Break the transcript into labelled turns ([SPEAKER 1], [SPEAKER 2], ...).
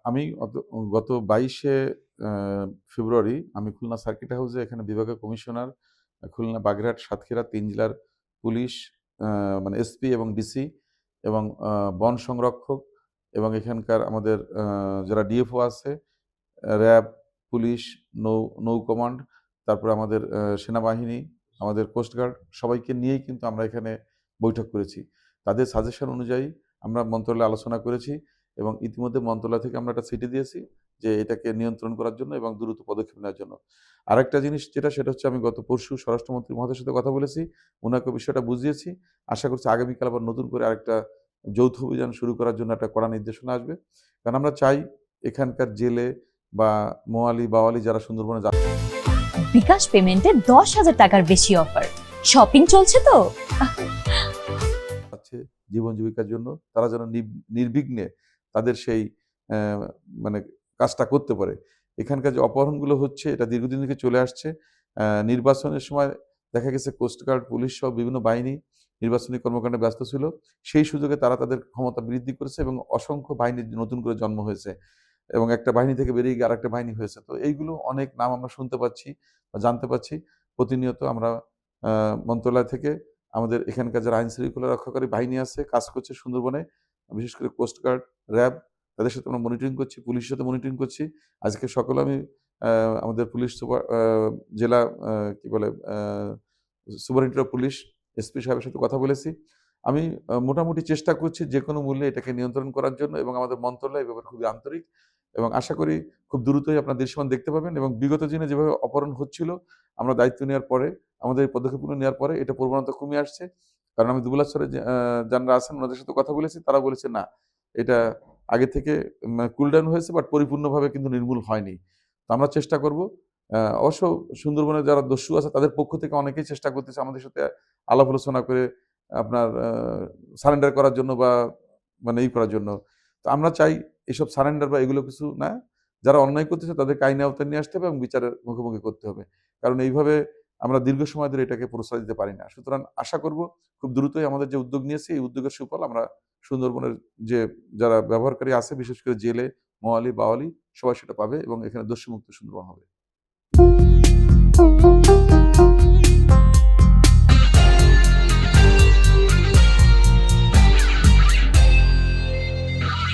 [SPEAKER 1] আমি গত 22শে ফেব্রুয়ারি আমি খুলনা সার্কিট হাউসে এখানে বিভাগীয় কমিশনার, খুলনা, বাগেরহাট, সাতক্ষীরা ৩ জেলার পুলিশ, মানে এসপি এবং ডিসি এবং বন সংরক্ষক এবং এখানকার আমাদের যারা ডিএফও আছে, র্যাব, পুলিশ, নৌ কমান্ড, তারপরে আমাদের সেনাবাহিনী, আমাদের কোস্টগার্ড, সবাইকে নিয়েই কিন্তু আমরা এখানে বৈঠক করেছি। তাদের সাজেশন অনুযায়ী আমরা মন্ত্রণালয়ে আলোচনা করেছি এবং ইতিমধ্যে মন্ত্রণালয় থেকে আমরা একটা চিঠি দিয়েছি যে এটাকে নিয়ন্ত্রণ করার জন্য এবং দ্রুত পদক্ষেপ নেওয়ার জন্য। আরেকটা জিনিস সেটা হচ্ছে আমি গত পরশু স্বরাষ্ট্রমন্ত্রী মহোদয়ের সাথে কথা বলেছি, ওনাকে বিষয়টা বুঝিয়েছি। আশা করছি আগামীকাল আবার নতুন করে আরেকটা যৌথ অভিযান শুরু করার জন্য একটা কড়া নির্দেশনা আসবে। কারণ আমরা চাই এখানকার জেলে বা মোয়ালি বাওয়ালি যারা সুন্দরবনে
[SPEAKER 2] বিকাশ পেমেন্টে 10,000 টাকার বেশি অফার, শপিং চলছে তো
[SPEAKER 1] আছে জীবন জীবিকার জন্য, তারা যেন নির্বিঘ্নে তাদের সেই মানে কাজটা করতে পারে। এখানকার যে অপহরণগুলো হচ্ছে এটা দীর্ঘদিন থেকে চলে আসছে। নির্বাচনের সময় দেখা গেছে কোস্টগার্ড, পুলিশ সহ বিভিন্ন বাহিনী নির্বাচনী কর্মকাণ্ডে ব্যস্ত ছিল। সেই সুযোগে তারা তাদের ক্ষমতা বৃদ্ধি করেছে এবং অসংখ্য বাহিনী নতুন করে জন্ম হয়েছে এবং একটা বাহিনী থেকে বেরিয়ে গিয়ে আরেকটা বাহিনী হয়েছে। তো এইগুলো অনেক নাম আমরা শুনতে পাচ্ছি বা জানতে পাচ্ছি। প্রতিনিয়ত আমরা মন্ত্রণালয় থেকে আমাদের এখানকার যারা আইন শৃঙ্খলা রক্ষাকারী বাহিনী আছে, কাজ করছে সুন্দরবনে, বিশেষ করে কোস্টগার্ড, র্যাব, তাদের সাথে আমরা মনিটরিং করছি, পুলিশের সাথে মনিটরিং করছি। আজকে সকালে আমি আমাদের পুলিশ সুপার, জেলা কি বলে সুপারিনটেন্ডেন্ট অফ পুলিশ, এসপি সাহেবের সাথে কথা বলেছি। আমি মোটামুটি চেষ্টা করছি যে কোনো মূল্যে এটাকে নিয়ন্ত্রণ করার জন্য এবং আমাদের মন্ত্রণালয় এ ব্যাপারে খুবই আন্তরিক এবং আশা করি খুব দ্রুতই আপনার দৃশ্যমান দেখতে পাবেন। এবং বিগত দিনে যেভাবে অপহরণ হচ্ছিল, আমরা দায়িত্ব নেওয়ার পরে, আমাদের এই পদক্ষেপগুলো নেওয়ার পরে এটা প্রবণতা কমে আসছে। কারণ আমি দুবলাশ্বরে যারা আছেন ওনাদের সাথে কথা বলেছি, তারা বলেছে না, এটা আগে থেকে কুলডাউন হয়েছে বাট পরিপূর্ণভাবে কিন্তু নির্মূল হয়নি। তো আমরা চেষ্টা করব। অবশ্য সুন্দরবনে যারা দস্যু আছে তাদের পক্ষ থেকে অনেকেই চেষ্টা করতেছে আমাদের সাথে আলাপ আলোচনা করে আপনার সারেন্ডার করার জন্য বা মানে করার জন্য। তো আমরা চাই এসব সারেন্ডার বা এগুলো কিছু না, যারা অন্যায় করতেছে তাদেরকে আইনের আওতায় নিয়ে আসতে হবে এবং বিচারের মুখোমুখি করতে হবে। কারণ এইভাবে আমরা দীর্ঘ সময় ধরে এটাকে প্রশ্রয় দিতে পারি না। সুতরাং আশা করব খুব দ্রুতই আমাদের যে উদ্যোগ নিয়েছি এই উদ্যোগের সুফল আমরা সুন্দরবনের যে যারা ব্যবহারকারী আছে, বিশেষ করে জেলে, মোয়ালি, বাওয়ালি, সবাই সেটা পাবে এবং এখানে দস্যুমুক্ত সুন্দরবন হবে।